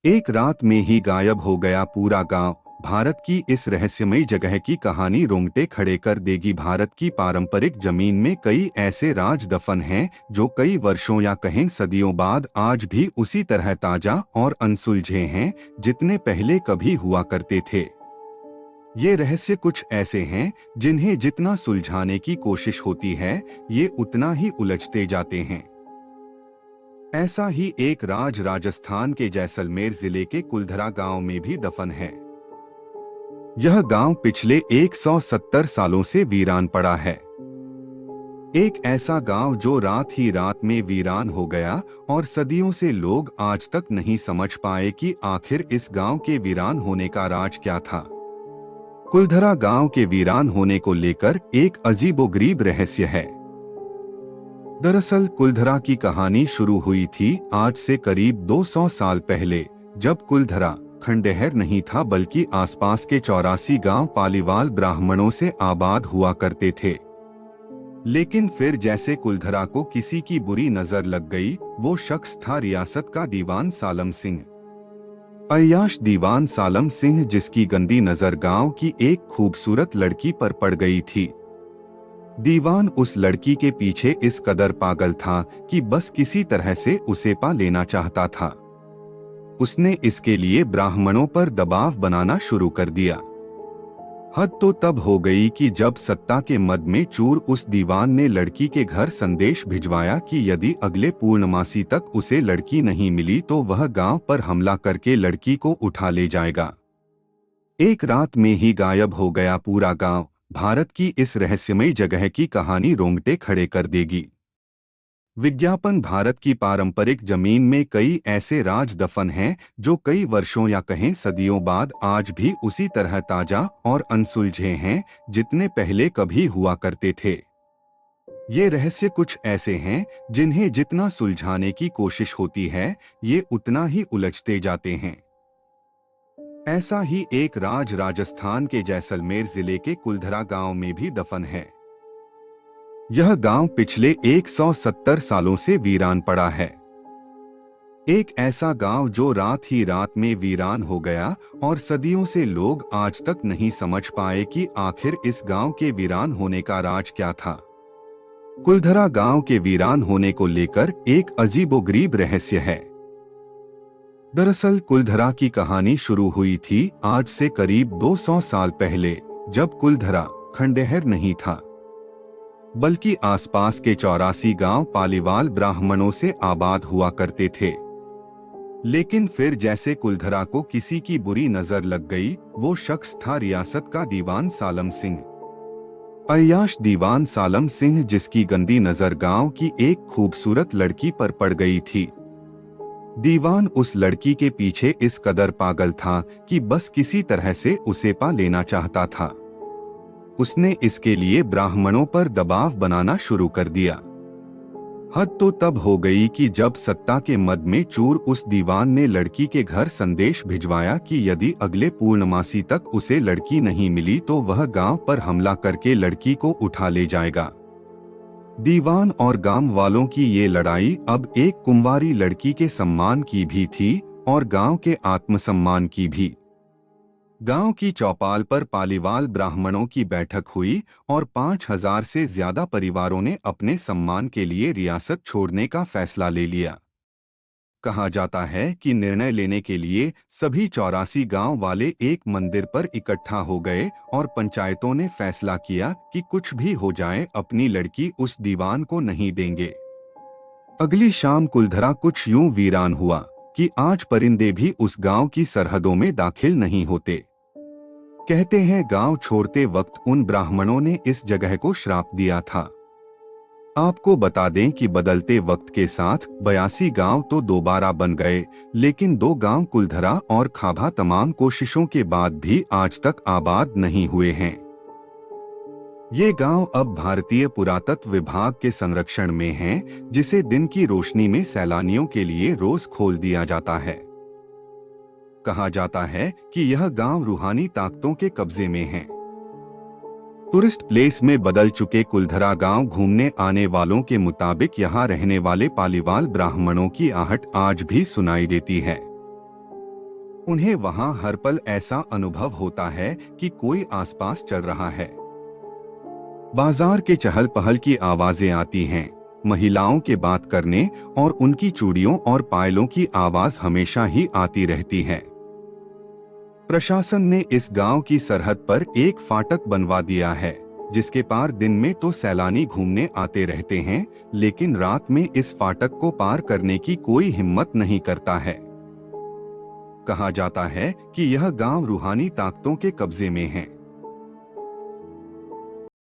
एक रात में ही गायब हो गया पूरा गांव। भारत की इस रहस्यमयी जगह की कहानी रोंगटे खड़े कर देगी। भारत की पारंपरिक जमीन में कई ऐसे राज दफन हैं जो कई वर्षों या कहें सदियों बाद आज भी उसी तरह ताजा और अनसुलझे हैं जितने पहले कभी हुआ करते थे। ये रहस्य कुछ ऐसे हैं जिन्हें जितना सुलझाने की कोशिश होती है, ये उतना ही उलझते जाते हैं। ऐसा ही एक राज राजस्थान के जैसलमेर जिले के कुलधरा गांव में भी दफन है। यह गांव पिछले 170 सालों से वीरान पड़ा है। एक ऐसा गांव जो रात ही रात में वीरान हो गया और सदियों से लोग आज तक नहीं समझ पाए कि आखिर इस गांव के वीरान होने का राज क्या था। कुलधरा गांव के वीरान होने को लेकर एक अजीबोगरीब रहस्य है। दरअसल कुलधरा की कहानी शुरू हुई थी आज से करीब 200 साल पहले, जब कुलधरा खंडहर नहीं था बल्कि आसपास के 84 गांव पालीवाल ब्राह्मणों से आबाद हुआ करते थे। लेकिन फिर जैसे कुलधरा को किसी की बुरी नजर लग गई। वो शख्स था रियासत का दीवान सालम सिंह। अय्याश दीवान सालम सिंह, जिसकी गंदी नजर गांव की एक खूबसूरत लड़की पर पड़ गई थी। दीवान उस लड़की के पीछे इस कदर पागल था कि बस किसी तरह से उसे पा लेना चाहता था। उसने इसके लिए ब्राह्मणों पर दबाव बनाना शुरू कर दिया। हद तो तब हो गई कि जब सत्ता के मद में चूर उस दीवान ने लड़की के घर संदेश भिजवाया कि यदि अगले पूर्णमासी तक उसे लड़की नहीं मिली तो वह गांव पर हमला करके लड़की को उठा ले जाएगा। एक रात में ही गायब हो गया पूरा गांव। भारत की इस रहस्यमयी जगह की कहानी रोंगटे खड़े कर देगी। विज्ञापन। भारत की पारंपरिक जमीन में कई ऐसे राज दफन हैं जो कई वर्षों या कहें सदियों बाद आज भी उसी तरह ताजा और अनसुलझे हैं जितने पहले कभी हुआ करते थे। ये रहस्य कुछ ऐसे हैं जिन्हें जितना सुलझाने की कोशिश होती है, ये उतना ही उलझते जाते हैं। ऐसा ही एक राज राजस्थान के जैसलमेर जिले के कुलधरा गांव में भी दफन है। यह गांव पिछले 170 सालों से वीरान पड़ा है। एक ऐसा गांव जो रात ही रात में वीरान हो गया और सदियों से लोग आज तक नहीं समझ पाए कि आखिर इस गांव के वीरान होने का राज क्या था। कुलधरा गांव के वीरान होने को लेकर एक अजीबोगरीब रहस्य है। दरअसल कुलधरा की कहानी शुरू हुई थी आज से करीब 200 साल पहले, जब कुलधरा खंडहर नहीं था बल्कि आसपास के 84 गांव पालीवाल ब्राह्मणों से आबाद हुआ करते थे। लेकिन फिर जैसे कुलधरा को किसी की बुरी नजर लग गई। वो शख्स था रियासत का दीवान सालम सिंह। अय्याश दीवान सालम सिंह, जिसकी गंदी नजर गांव की एक खूबसूरत लड़की पर पड़ गई थी। दीवान उस लड़की के पीछे इस कदर पागल था कि बस किसी तरह से उसे पा लेना चाहता था। उसने इसके लिए ब्राह्मणों पर दबाव बनाना शुरू कर दिया। हद तो तब हो गई कि जब सत्ता के मद में चूर उस दीवान ने लड़की के घर संदेश भिजवाया कि यदि अगले पूर्णमासी तक उसे लड़की नहीं मिली तो वह गांव पर हमला करके लड़की को उठा ले जाएगा। दीवान और गांव वालों की ये लड़ाई अब एक कुंवारी लड़की के सम्मान की भी थी और गांव के आत्मसम्मान की भी। गांव की चौपाल पर पालीवाल ब्राह्मणों की बैठक हुई और 5000 से ज्यादा परिवारों ने अपने सम्मान के लिए रियासत छोड़ने का फैसला ले लिया। कहा जाता है कि निर्णय लेने के लिए सभी 84 गांव वाले एक मंदिर पर इकट्ठा हो गए और पंचायतों ने फैसला किया कि कुछ भी हो जाए अपनी लड़की उस दीवान को नहीं देंगे। अगली शाम कुलधरा कुछ यूं वीरान हुआ कि आज परिंदे भी उस गांव की सरहदों में दाखिल नहीं होते। कहते हैं गांव छोड़ते वक्त उन ब्राह्मणों ने इस जगह को श्राप दिया था। आपको बता दें कि बदलते वक्त के साथ 82 गांव तो दोबारा बन गए, लेकिन 2 गांव कुलधरा और खाभा तमाम कोशिशों के बाद भी आज तक आबाद नहीं हुए हैं। ये गांव अब भारतीय पुरातत्व विभाग के संरक्षण में हैं, जिसे दिन की रोशनी में सैलानियों के लिए रोज खोल दिया जाता है। कहा जाता है कि यह गांव रूहानी ताकतों के कब्जे में है। टूरिस्ट प्लेस में बदल चुके कुलधरा गांव घूमने आने वालों के मुताबिक यहां रहने वाले पालीवाल ब्राह्मणों की आहट आज भी सुनाई देती है। उन्हें वहां हर पल ऐसा अनुभव होता है कि कोई आसपास चल रहा है। बाजार के चहल पहल की आवाजें आती हैं, महिलाओं के बात करने और उनकी चूड़ियों और पायलों की आवाज हमेशा ही आती रहती है। प्रशासन ने इस गांव की सरहद पर एक फाटक बनवा दिया है, जिसके पार दिन में तो सैलानी घूमने आते रहते हैं, लेकिन रात में इस फाटक को पार करने की कोई हिम्मत नहीं करता है। कहा जाता है कि यह गांव रूहानी ताकतों के कब्जे में है।